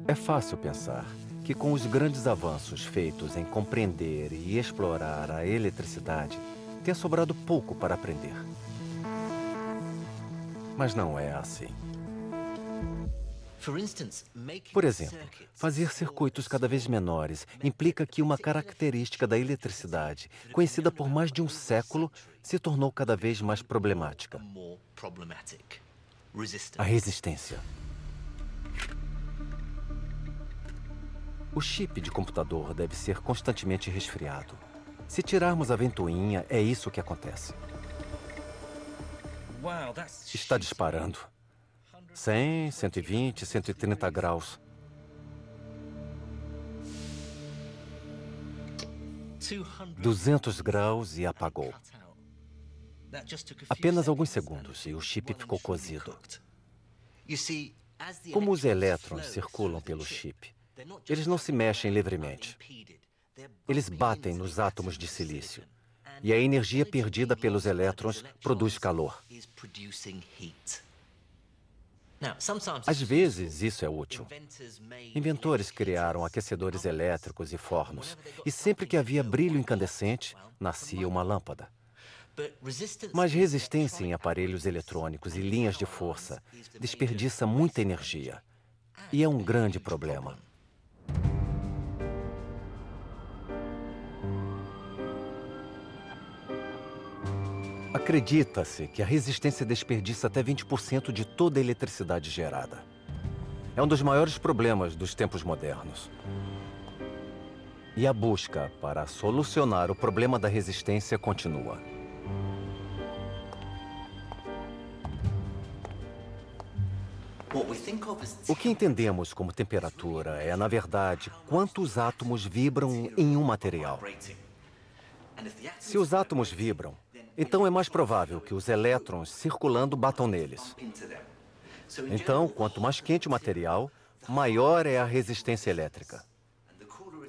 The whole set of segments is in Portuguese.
É fácil pensar que com os grandes avanços feitos em compreender e explorar a eletricidade, tenha sobrado pouco para aprender. Mas não é assim. Por exemplo, fazer circuitos cada vez menores implica que uma característica da eletricidade, conhecida por mais de um século, se tornou cada vez mais problemática: a resistência. O chip de computador deve ser constantemente resfriado. Se tirarmos a ventoinha, é isso que acontece. Está disparando. 100, 120, 130 graus. 200 graus e apagou. Apenas alguns segundos e o chip ficou cozido. Como os elétrons circulam pelo chip, eles não se mexem livremente. Eles batem nos átomos de silício. E a energia perdida pelos elétrons produz calor. Às vezes, isso é útil. Inventores criaram aquecedores elétricos e fornos. E sempre que havia brilho incandescente, nascia uma lâmpada. Mas resistência em aparelhos eletrônicos e linhas de força desperdiça muita energia. E é um grande problema. Acredita-se que a resistência desperdiça até 20% de toda a eletricidade gerada. É um dos maiores problemas dos tempos modernos. E a busca para solucionar o problema da resistência continua. O que entendemos como temperatura é, na verdade, quantos átomos vibram em um material. Se os átomos vibram, então é mais provável que os elétrons circulando batam neles. Então, quanto mais quente o material, maior é a resistência elétrica.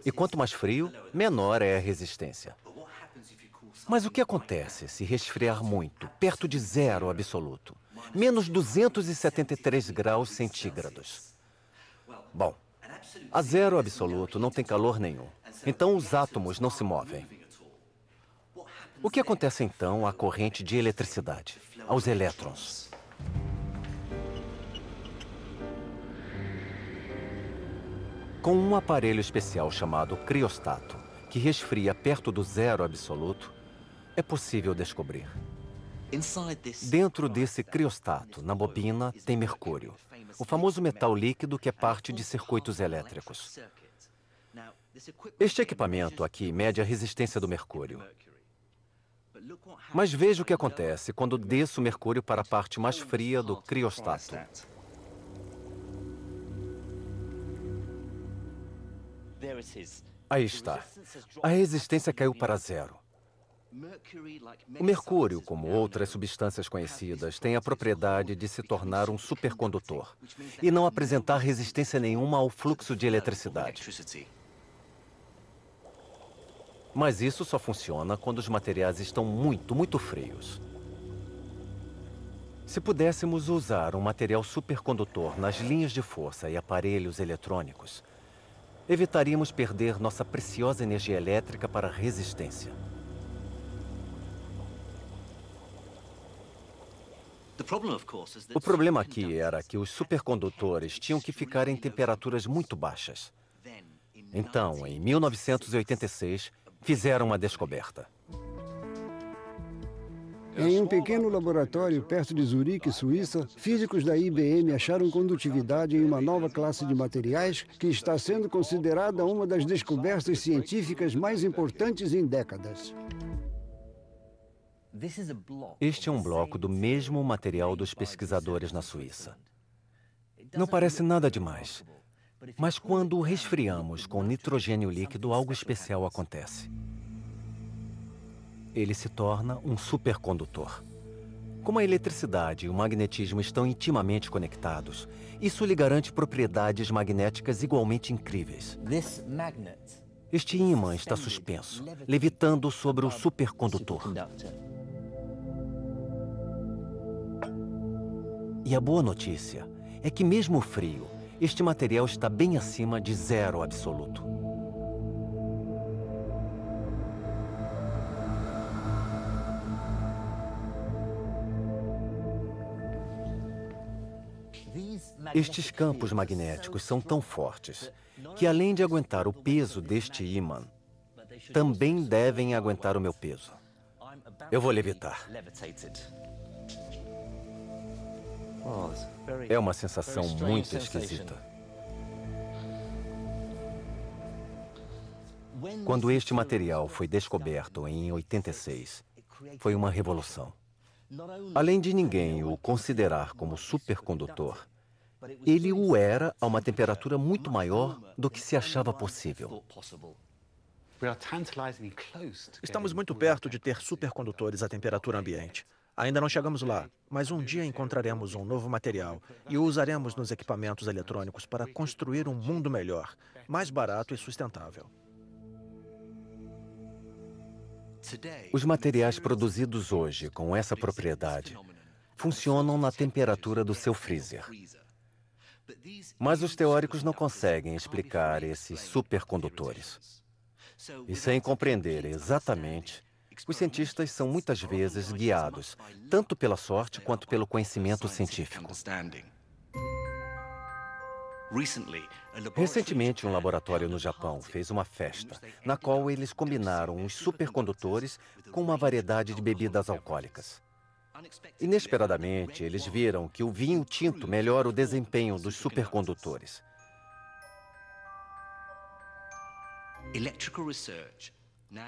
E quanto mais frio, menor é a resistência. Mas o que acontece se resfriar muito, perto de zero absoluto? Menos 273 graus centígrados. Bom, a zero absoluto não tem calor nenhum. Então os átomos não se movem. O que acontece então à corrente de eletricidade, aos elétrons? Com um aparelho especial chamado criostato, que resfria perto do zero absoluto, é possível descobrir. Dentro desse criostato, na bobina, tem mercúrio, o famoso metal líquido que é parte de circuitos elétricos. Este equipamento aqui mede a resistência do mercúrio. Mas veja o que acontece quando desço o mercúrio para a parte mais fria do criostato. Aí está. A resistência caiu para zero. O mercúrio, como outras substâncias conhecidas, tem a propriedade de se tornar um supercondutor e não apresentar resistência nenhuma ao fluxo de eletricidade. Mas isso só funciona quando os materiais estão muito frios. Se pudéssemos usar um material supercondutor nas linhas de força e aparelhos eletrônicos, evitaríamos perder nossa preciosa energia elétrica para a resistência. O problema aqui era que os supercondutores tinham que ficar em temperaturas muito baixas. Então, em 1986, fizeram uma descoberta. Em um pequeno laboratório perto de Zurique, Suíça, físicos da IBM acharam condutividade em uma nova classe de materiais que está sendo considerada uma das descobertas científicas mais importantes em décadas. Este é um bloco do mesmo material dos pesquisadores na Suíça. Não parece nada demais. Mas quando o resfriamos com nitrogênio líquido, algo especial acontece. Ele se torna um supercondutor. Como a eletricidade e o magnetismo estão intimamente conectados, isso lhe garante propriedades magnéticas igualmente incríveis. Este ímã está suspenso, levitando sobre o supercondutor. E a boa notícia é que mesmo frio, este material está bem acima de zero absoluto. Estes campos magnéticos são tão fortes que, além de aguentar o peso deste ímã, também devem aguentar o meu peso. Eu vou levitar. É uma sensação muito esquisita. Quando este material foi descoberto em 86, foi uma revolução. Além de ninguém o considerar como supercondutor, ele o era a uma temperatura muito maior do que se achava possível. Estamos muito perto de ter supercondutores à temperatura ambiente. Ainda não chegamos lá, mas um dia encontraremos um novo material e o usaremos nos equipamentos eletrônicos para construir um mundo melhor, mais barato e sustentável. Os materiais produzidos hoje com essa propriedade funcionam na temperatura do seu freezer. Mas os teóricos não conseguem explicar esses supercondutores. E sem compreender exatamente, os cientistas são muitas vezes guiados, tanto pela sorte quanto pelo conhecimento científico. Recentemente, um laboratório no Japão fez uma festa, na qual eles combinaram os supercondutores com uma variedade de bebidas alcoólicas. Inesperadamente, eles viram que o vinho tinto melhora o desempenho dos supercondutores.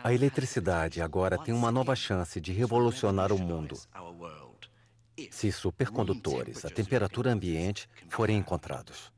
A eletricidade agora tem uma nova chance de revolucionar o mundo, se supercondutores à temperatura ambiente forem encontrados.